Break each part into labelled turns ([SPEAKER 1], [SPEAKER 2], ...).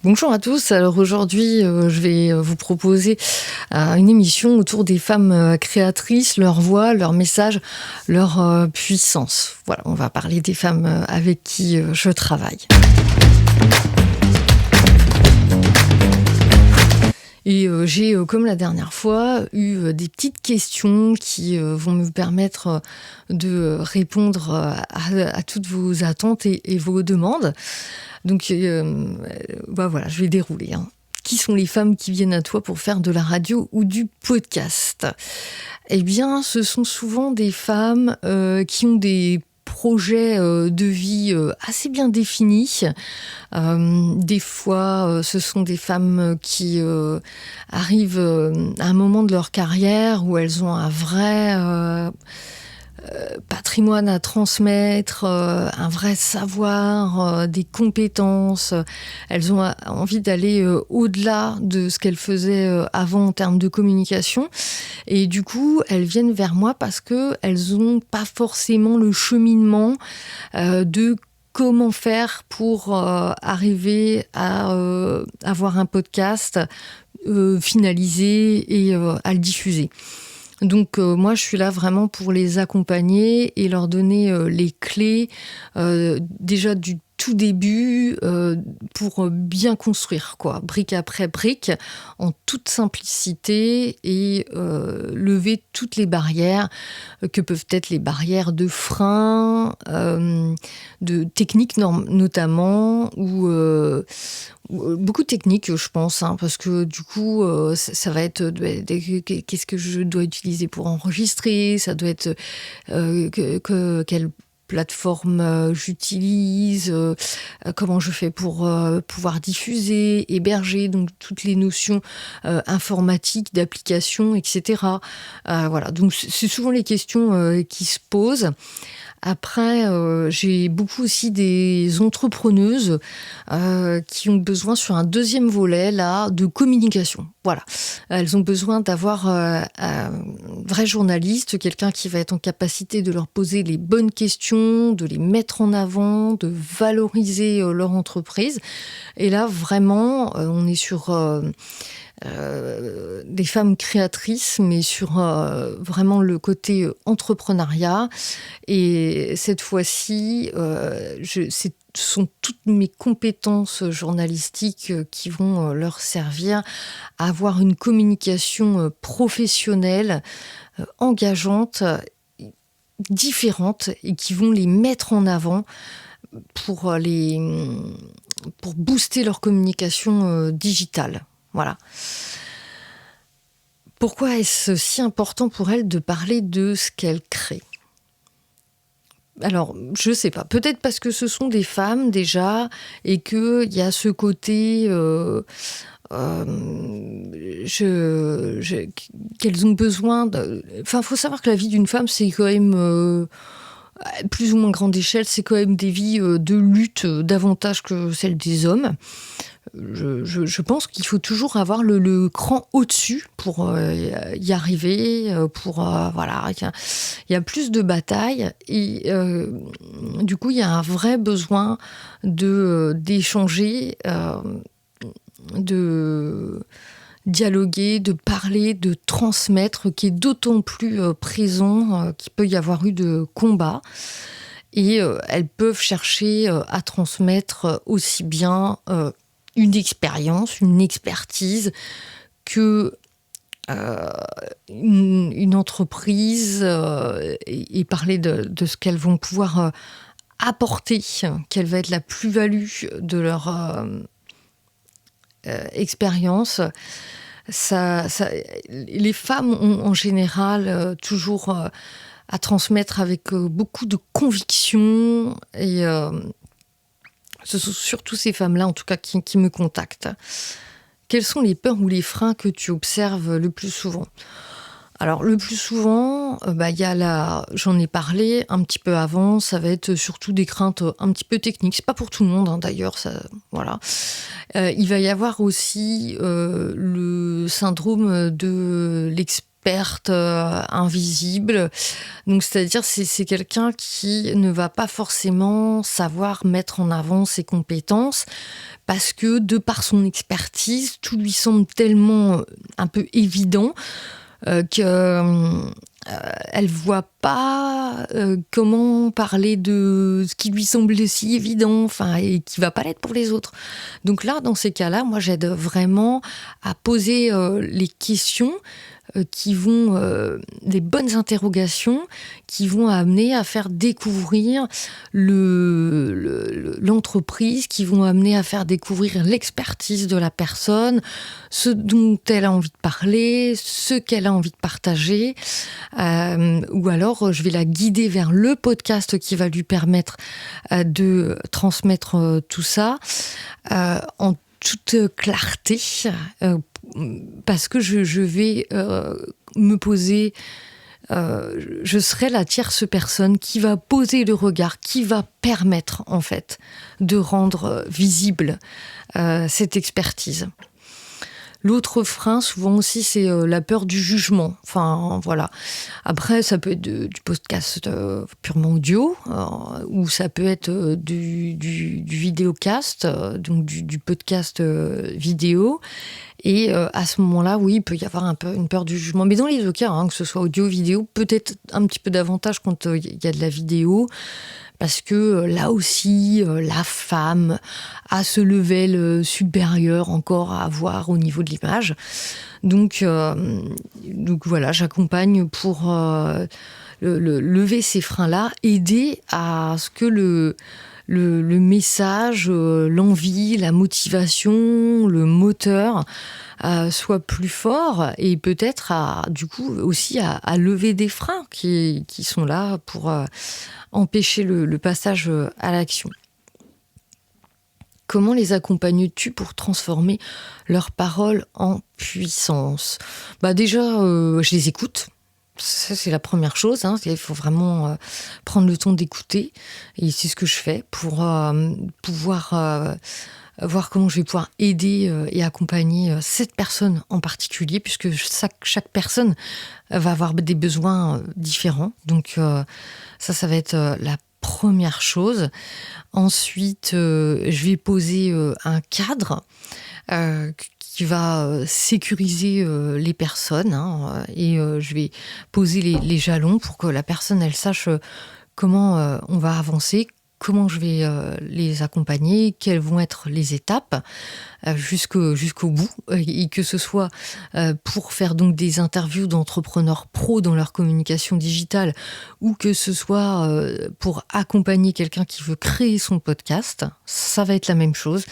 [SPEAKER 1] Bonjour à tous. Alors aujourd'hui, je vais vous proposer une émission autour des femmes créatrices, leur voix, leur message, leur puissance. Voilà, on va parler des femmes avec qui je travaille. Et j'ai, comme la dernière fois, eu des petites questions qui vont me permettre de répondre à toutes vos attentes et vos demandes. Donc voilà, je vais dérouler. Qui sont les femmes qui viennent à toi pour faire de la radio ou du podcast ? Eh bien, ce sont souvent des femmes qui ont des projets de vie assez bien définis. Des fois, ce sont des femmes qui arrivent à un moment de leur carrière où elles ont un vrai patrimoine à transmettre, un vrai savoir, des compétences. Elles ont envie d'aller au-delà de ce qu'elles faisaient avant en termes de communication. Et du coup, elles viennent vers moi parce qu'elles n'ont pas forcément le cheminement de comment faire pour arriver à avoir un podcast finalisé et à le diffuser. Donc moi, je suis là vraiment pour les accompagner et leur donner les clés déjà du tout début pour bien construire, quoi, brique après brique, en toute simplicité et lever toutes les barrières que peuvent être les barrières de frein, de techniques notamment, ou beaucoup de techniques, je pense, parce que du coup, ça va être qu'est-ce que je dois utiliser pour enregistrer, ça doit être quelle plateforme j'utilise, comment je fais pour pouvoir diffuser, héberger, donc toutes les notions informatiques, d'application, etc. Voilà, donc c'est souvent les questions qui se posent. Après, j'ai beaucoup aussi des entrepreneuses qui ont besoin sur un deuxième volet là de communication. Voilà, elles ont besoin d'avoir un vrai journaliste, quelqu'un qui va être en capacité de leur poser les bonnes questions, de les mettre en avant, de valoriser leur entreprise. Et là, vraiment, on est sur des femmes créatrices, mais sur vraiment le côté entrepreneuriat. Et cette fois-ci, ce sont toutes mes compétences journalistiques qui vont leur servir à avoir une communication professionnelle, engageante, différente, et qui vont les mettre en avant pour booster leur communication digitale. Voilà. Pourquoi est-ce si important pour elles de parler de ce qu'elles créent ? Alors, je sais pas. Peut-être parce que ce sont des femmes déjà et qu'il y a ce côté qu'elles ont besoin de... Enfin, il faut savoir que la vie d'une femme, c'est quand même... plus ou moins grande échelle, c'est quand même des vies de lutte davantage que celles des hommes. Je pense qu'il faut toujours avoir le cran au-dessus pour y arriver, voilà, il y a plus de batailles et du coup il y a un vrai besoin d'échanger, de dialoguer, de parler, de transmettre, qui est d'autant plus présent qu'il peut y avoir eu de combats. Et elles peuvent chercher à transmettre aussi bien une expérience, une expertise que une entreprise et parler de ce qu'elles vont pouvoir apporter, quelle va être la plus-value de leur expérience. Les femmes ont en général toujours à transmettre avec beaucoup de conviction et ce sont surtout ces femmes-là, en tout cas, qui me contactent. Quelles sont les peurs ou les freins que tu observes le plus souvent ? Alors, le plus souvent, y a j'en ai parlé un petit peu avant, ça va être surtout des craintes un petit peu techniques. C'est pas pour tout le monde, d'ailleurs, ça, voilà. Il va y avoir aussi le syndrome de experte invisible. Donc, c'est-à-dire, c'est quelqu'un qui ne va pas forcément savoir mettre en avant ses compétences parce que, de par son expertise, tout lui semble tellement un peu évident qu'elle voit pas comment parler de ce qui lui semble si évident, et qui va pas l'être pour les autres. Donc là, dans ces cas-là, moi, j'aide vraiment à poser les questions qui vont, des bonnes interrogations qui vont amener à faire découvrir l'entreprise, qui vont amener à faire découvrir l'expertise de la personne, ce dont elle a envie de parler, ce qu'elle a envie de partager, ou alors je vais la guider vers le podcast qui va lui permettre de transmettre tout ça en toute clarté, parce que je vais me poser, je serai la tierce personne qui va poser le regard, qui va permettre en fait de rendre visible cette expertise. L'autre frein, souvent aussi, c'est la peur du jugement. Voilà. Après, ça peut être du podcast purement audio, ou ça peut être du vidéocast, donc du podcast vidéo. Et à ce moment-là, oui, il peut y avoir un peu une peur du jugement. Mais dans les deux cas, que ce soit audio, vidéo, peut-être un petit peu davantage quand il y a de la vidéo. Parce que là aussi, la femme a ce level supérieur encore à avoir au niveau de l'image. Donc voilà, j'accompagne pour lever ces freins-là, aider à ce que le message, l'envie, la motivation, le moteur soit plus fort, et peut-être du coup aussi à lever des freins qui sont là pour empêcher le passage à l'action. Comment les accompagnes-tu pour transformer leurs paroles en puissance ? Déjà, je les écoute. Ça, c'est la première chose. Il faut vraiment prendre le temps d'écouter. Et c'est ce que je fais pour pouvoir voir comment je vais pouvoir aider et accompagner cette personne en particulier, puisque chaque personne va avoir des besoins différents. Donc ça va être la première chose. Ensuite, je vais poser un cadre qui va sécuriser les personnes, et je vais poser les jalons pour que la personne elle sache comment on va avancer, comment je vais les accompagner, quelles vont être les étapes jusqu'au bout, et que ce soit pour faire donc des interviews d'entrepreneurs pros dans leur communication digitale, ou que ce soit pour accompagner quelqu'un qui veut créer son podcast. Ça va être la même chose.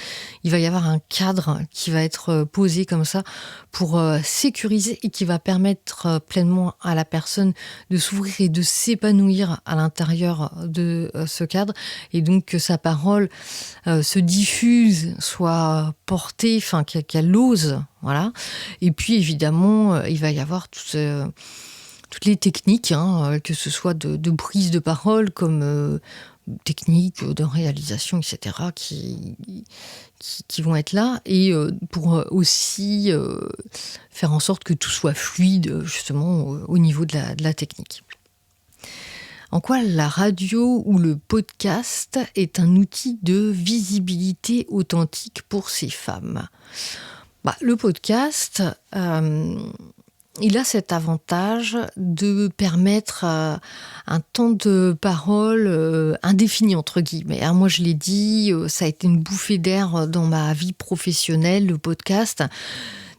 [SPEAKER 1] Il va y avoir un cadre qui va être posé comme ça pour sécuriser, et qui va permettre pleinement à la personne de s'ouvrir et de s'épanouir à l'intérieur de ce cadre, et donc que sa parole se diffuse, soit portée, qu'elle ose, voilà. Et puis évidemment, il va y avoir toutes les techniques, que ce soit de prise de parole, comme techniques de réalisation, etc., qui vont être là, et pour aussi faire en sorte que tout soit fluide, justement, au niveau de la technique. En quoi la radio ou le podcast est un outil de visibilité authentique pour ces femmes ? Le podcast, il a cet avantage de permettre un temps de parole indéfini, entre guillemets. Moi, je l'ai dit, ça a été une bouffée d'air dans ma vie professionnelle, le podcast.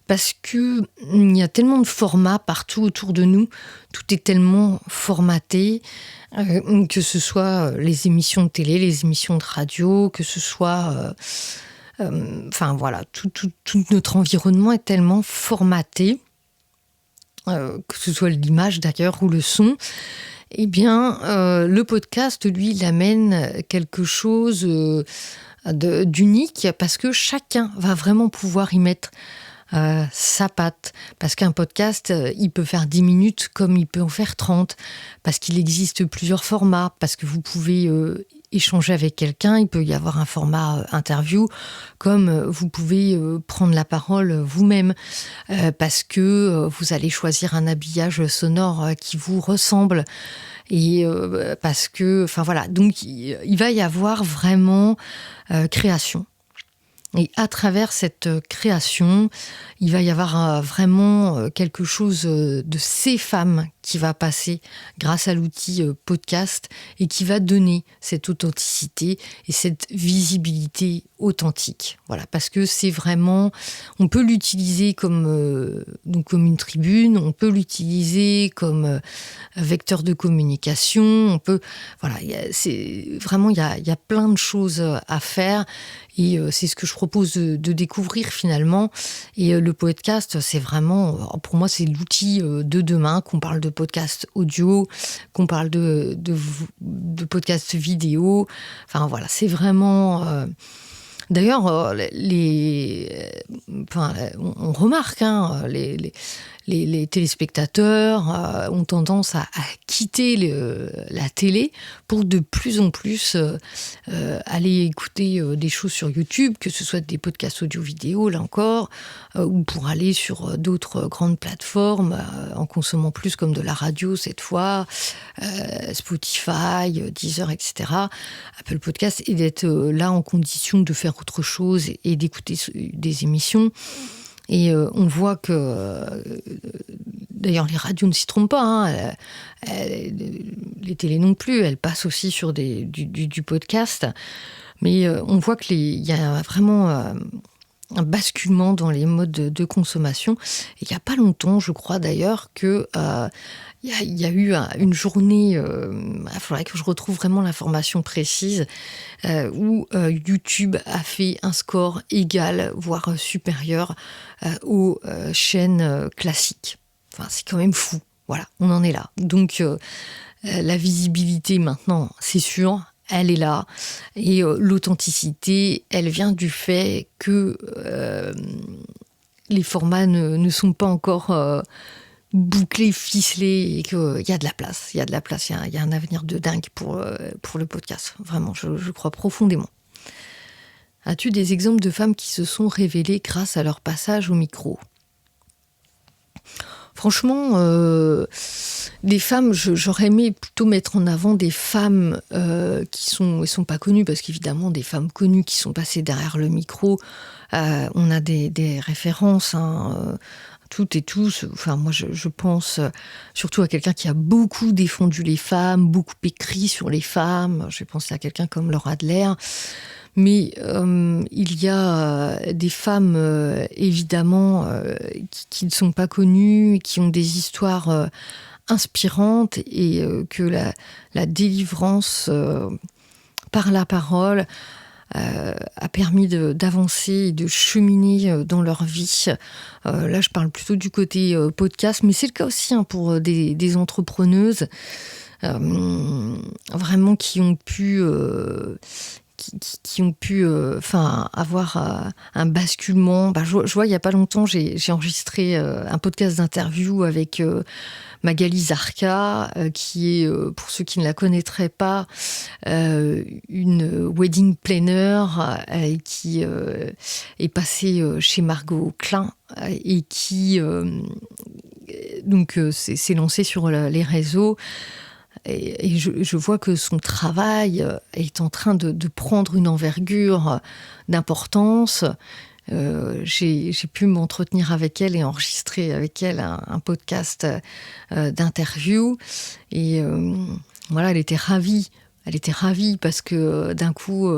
[SPEAKER 1] Parce qu'il y a tellement de formats partout autour de nous, tout est tellement formaté, que ce soit les émissions de télé, les émissions de radio, que ce soit... tout notre environnement est tellement formaté, que ce soit l'image d'ailleurs ou le son. Le podcast, lui, il amène quelque chose d'unique, parce que chacun va vraiment pouvoir y mettre sa patte, parce qu'un podcast il peut faire 10 minutes comme il peut en faire 30, parce qu'il existe plusieurs formats, parce que vous pouvez échanger avec quelqu'un, il peut y avoir un format interview, comme vous pouvez prendre la parole vous-même, parce que vous allez choisir un habillage sonore qui vous ressemble. Et parce que, enfin voilà, donc il va y avoir vraiment création. Et à travers cette création, il va y avoir vraiment quelque chose de ces femmes qui va passer grâce à l'outil podcast et qui va donner cette authenticité et cette visibilité authentique. Voilà, parce que c'est vraiment, on peut l'utiliser donc comme une tribune, on peut l'utiliser comme vecteur de communication, on peut, voilà, il y a plein de choses à faire. Et c'est ce que je propose de découvrir finalement. Et le podcast, c'est vraiment, pour moi, c'est l'outil de demain, qu'on parle de podcast audio, qu'on parle de podcast vidéo. Enfin voilà, c'est vraiment... D'ailleurs, on remarque, les téléspectateurs ont tendance à quitter la télé pour de plus en plus aller écouter des choses sur YouTube, que ce soit des podcasts audio-vidéo, là encore, ou pour aller sur d'autres grandes plateformes, en consommant plus comme de la radio cette fois, Spotify, Deezer, etc., Apple Podcast, et d'être là en condition de faire autre chose et d'écouter des émissions. Et on voit que, d'ailleurs, les radios ne s'y trompent pas, les télés non plus, elles passent aussi sur du podcast. Mais on voit qu'il y a vraiment un basculement dans les modes de consommation. Et il n'y a pas longtemps, je crois d'ailleurs, que il y a eu une journée, il faudrait que je retrouve vraiment l'information précise, où YouTube a fait un score égal, voire supérieur aux chaînes classiques. Enfin, c'est quand même fou. Voilà, on en est là. Donc, la visibilité maintenant, c'est sûr, elle est là. Et l'authenticité, elle vient du fait que les formats ne sont pas encore bouclés, ficelés, et qu'il y a de la place. Il y a de la place, il y a un avenir de dingue pour le podcast. Vraiment, je crois profondément. As-tu des exemples de femmes qui se sont révélées grâce à leur passage au micro ? Franchement, des femmes, j'aurais aimé plutôt mettre en avant des femmes qui sont pas connues, parce qu'évidemment, des femmes connues qui sont passées derrière le micro, on a des références, toutes et tous. Enfin, moi, je pense surtout à quelqu'un qui a beaucoup défendu les femmes, beaucoup écrit sur les femmes. Je pense à quelqu'un comme Laura Adler. Mais il y a des femmes, évidemment, qui ne sont pas connues, qui ont des histoires inspirantes, et que la délivrance par la parole a permis d'avancer et de cheminer dans leur vie. Là, je parle plutôt du côté podcast, mais c'est le cas aussi pour des entrepreneuses vraiment qui ont pu... avoir un basculement. Je vois, il n'y a pas longtemps, j'ai enregistré un podcast d'interview avec Magali Zarka, qui est, pour ceux qui ne la connaîtraient pas, une wedding planner qui est passée chez Margot Klein et qui s'est lancée sur les réseaux. Et je vois que son travail est en train de prendre une envergure d'importance. J'ai pu m'entretenir avec elle et enregistrer avec elle un podcast d'interview. Et voilà, elle était ravie. Elle était ravie parce que d'un coup,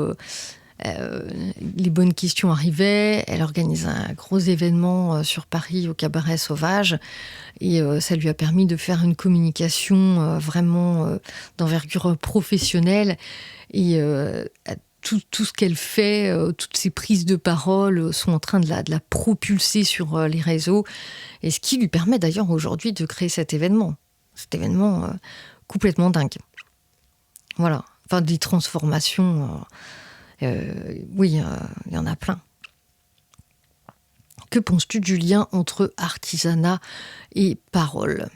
[SPEAKER 1] les bonnes questions arrivaient. Elle organise un gros événement sur Paris au Cabaret Sauvage. Et ça lui a permis de faire une communication vraiment d'envergure professionnelle. Et tout ce qu'elle fait, toutes ses prises de parole sont en train de la propulser sur les réseaux. Et ce qui lui permet d'ailleurs aujourd'hui de créer cet événement. Cet événement complètement dingue. Voilà. Enfin, des transformations, oui, il y en a plein. Que penses-tu du lien entre artisanat et parole ?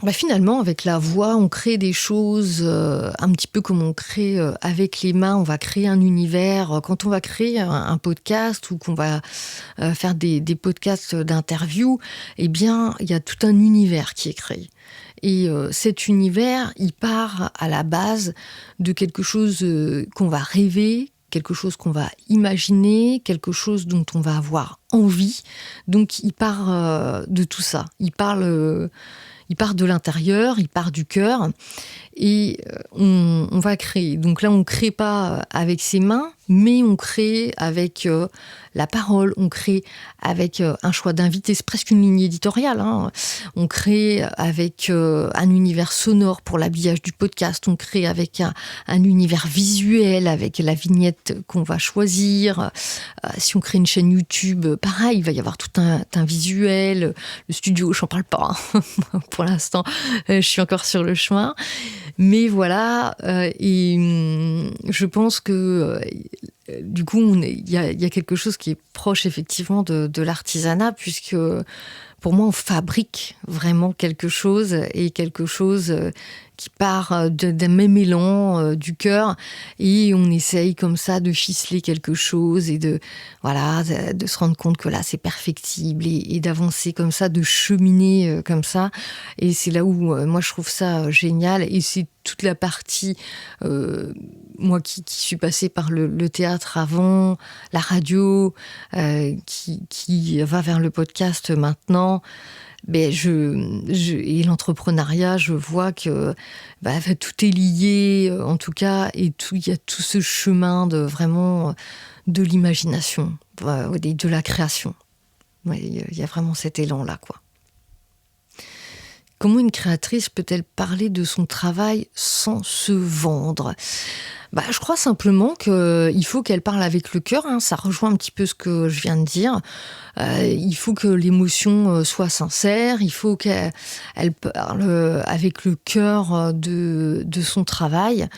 [SPEAKER 1] Finalement, avec la voix, on crée des choses un petit peu comme on crée avec les mains. On va créer un univers. Quand on va créer un podcast ou qu'on va faire des podcasts d'interview, eh bien, il y a tout un univers qui est créé. Et cet univers, il part à la base de quelque chose qu'on va rêver, quelque chose qu'on va imaginer, quelque chose dont on va avoir envie. Donc, il part de tout ça. Il part de l'intérieur, il part du cœur et on va créer. Donc là, on ne crée pas avec ses mains, mais on crée avec la parole, on crée avec un choix d'invité, c'est presque une ligne éditoriale. Hein. On crée avec un univers sonore pour l'habillage du podcast, on crée avec un univers visuel, avec la vignette qu'on va choisir. Si on crée une chaîne YouTube, pareil, il va y avoir tout un visuel. Le studio, j'en parle pas. Hein. Pour l'instant, je suis encore sur le chemin. Mais voilà, et je pense que du coup, il y a quelque chose qui est proche effectivement de l'artisanat, puisque pour moi, on fabrique vraiment quelque chose, et quelque chose qui part d'un même élan du cœur, et on essaye comme ça de ficeler quelque chose et de se rendre compte que là c'est perfectible, et d'avancer comme ça, de cheminer comme ça. Et c'est là où moi je trouve ça génial, et c'est toute la partie moi qui suis passée par le théâtre avant, la radio, qui va vers le podcast maintenant. Et l'entrepreneuriat, je vois que tout est lié, en tout cas, et il y a tout ce chemin de vraiment de l'imagination, de la création. Il y a vraiment cet élan-là, quoi. Comment une créatrice peut-elle parler de son travail sans se vendre ? Je crois simplement qu'il faut qu'elle parle avec le cœur. Hein. Ça rejoint un petit peu ce que je viens de dire. Il faut que l'émotion soit sincère. Il faut qu'elle parle avec le cœur de son travail.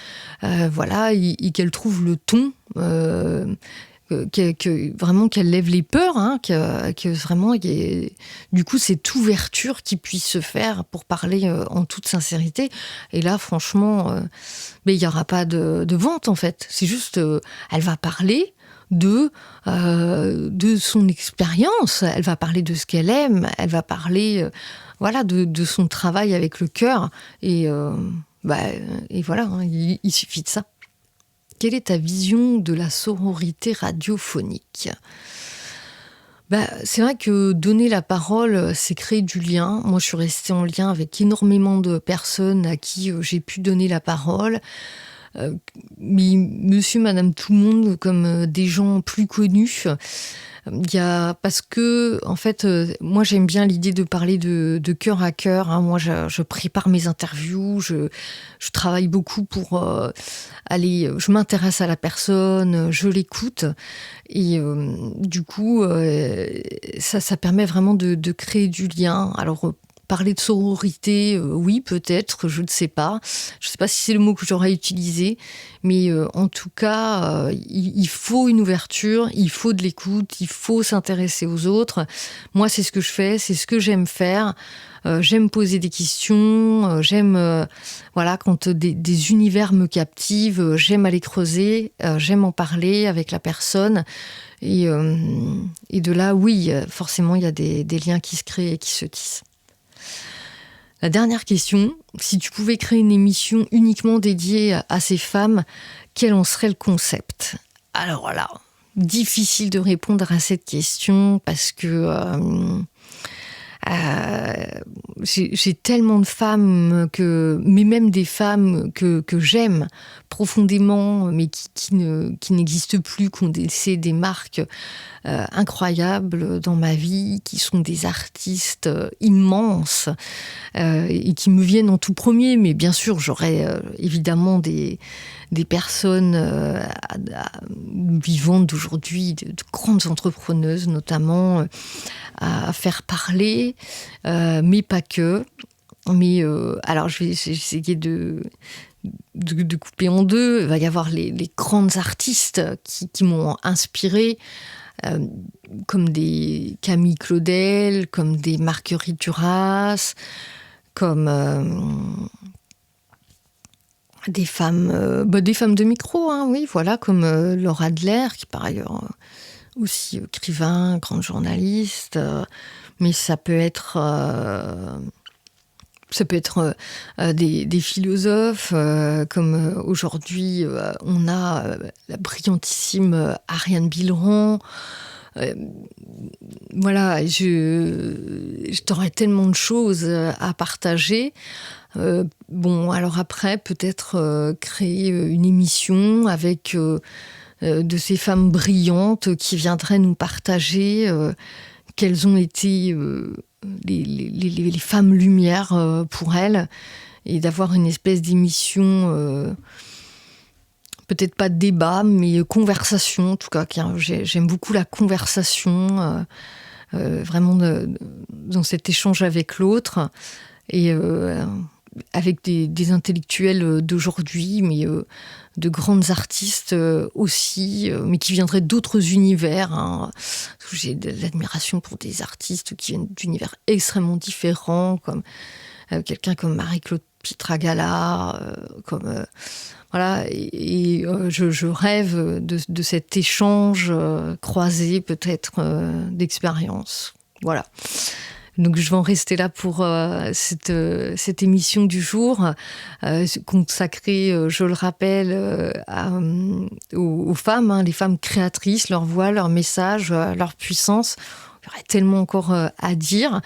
[SPEAKER 1] Et qu'elle trouve le ton. Vraiment qu'elle lève les peurs, hein, que vraiment du coup cette ouverture qui puisse se faire pour parler en toute sincérité. Et là franchement il n'y aura pas de vente en fait, c'est juste elle va parler de son expérience, elle va parler de ce qu'elle aime, elle va parler de son travail avec le cœur, et voilà, hein, il suffit de ça. Quelle est ta vision de la sororité radiophonique ? C'est vrai que donner la parole, c'est créer du lien. Moi, je suis restée en lien avec énormément de personnes à qui j'ai pu donner la parole. Mais monsieur, madame, tout le monde, comme des gens plus connus. Parce que, en fait, moi, j'aime bien l'idée de parler de cœur à cœur. Hein. Moi, je prépare mes interviews, je travaille beaucoup pour je m'intéresse à la personne, je l'écoute. Et du coup, ça permet vraiment de créer du lien. Alors, parler de sororité, oui, peut-être, je ne sais pas. Je ne sais pas si c'est le mot que j'aurais utilisé, mais en tout cas, il faut une ouverture, il faut de l'écoute, il faut s'intéresser aux autres. Moi, c'est ce que je fais, c'est ce que j'aime faire. J'aime poser des questions, j'aime quand des univers me captivent, j'aime aller creuser, j'aime en parler avec la personne. Et de là, oui, forcément, il y a des liens qui se créent et qui se tissent. La dernière question, si tu pouvais créer une émission uniquement dédiée à ces femmes, quel en serait le concept ? Alors là, difficile de répondre à cette question parce que j'ai tellement de femmes, mais même des femmes que j'aime profondément, mais qui n'existent plus, qui ont laissé des marques incroyables dans ma vie, qui sont des artistes immenses et qui me viennent en tout premier. Mais bien sûr, j'aurais évidemment des personnes vivantes d'aujourd'hui, de grandes entrepreneuses notamment, à faire parler, mais pas que. Mais alors, je vais essayer de couper en deux. Il va y avoir les grandes artistes qui m'ont inspirée, comme des Camille Claudel, comme des Marguerite Duras, comme des femmes de micro, hein, oui, voilà, comme Laura Adler, qui par ailleurs aussi écrivain, grande journaliste, mais ça peut être des philosophes, comme aujourd'hui on a la brillantissime Ariane Bilron. Voilà, je t'aurais tellement de choses à partager. Bon, alors après, peut-être créer une émission avec de ces femmes brillantes qui viendraient nous partager quelles ont été les femmes lumières pour elles, et d'avoir une espèce d'émission, peut-être pas de débat, mais conversation, en tout cas. J'aime beaucoup la conversation, vraiment dans cet échange avec l'autre, et avec des intellectuels d'aujourd'hui, mais de grandes artistes aussi, mais qui viendraient d'autres univers, hein. J'ai de l'admiration pour des artistes qui viennent d'univers extrêmement différents, comme quelqu'un comme Marie-Claude Pietragala, voilà, et je rêve de cet échange croisé, peut-être, d'expériences. Voilà. Donc je vais en rester là pour cette émission du jour, consacrée, je le rappelle, aux femmes, hein, les femmes créatrices, leur voix, leur message, leur puissance. Il y aurait tellement encore à dire.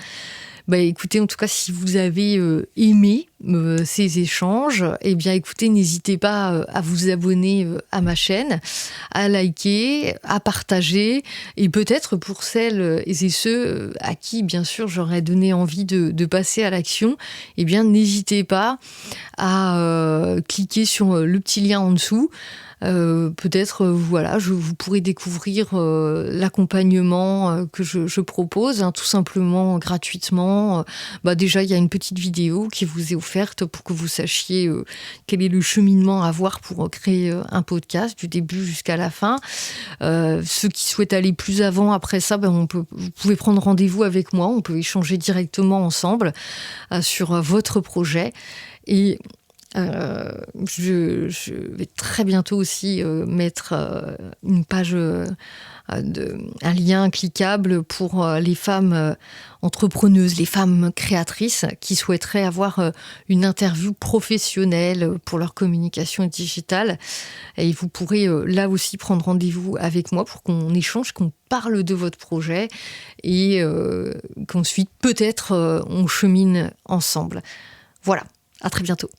[SPEAKER 1] Écoutez, en tout cas, si vous avez aimé ces échanges, eh bien, écoutez, n'hésitez pas à vous abonner à ma chaîne, à liker, à partager, et peut-être pour celles et ceux à qui, bien sûr, j'aurais donné envie de passer à l'action, eh bien, n'hésitez pas à cliquer sur le petit lien en dessous. Peut-être, voilà, vous pourrez découvrir l'accompagnement que je propose, hein, tout simplement gratuitement. Déjà, il y a une petite vidéo qui vous est offerte pour que vous sachiez quel est le cheminement à avoir pour créer un podcast du début jusqu'à la fin. Ceux qui souhaitent aller plus avant, après ça, vous pouvez prendre rendez-vous avec moi, on peut échanger directement ensemble sur votre projet. Et je vais très bientôt aussi mettre une page, un lien cliquable pour les femmes entrepreneuses, les femmes créatrices qui souhaiteraient avoir une interview professionnelle pour leur communication digitale. Et vous pourrez là aussi prendre rendez-vous avec moi pour qu'on échange, qu'on parle de votre projet, et qu'ensuite peut-être on chemine ensemble. Voilà, à très bientôt.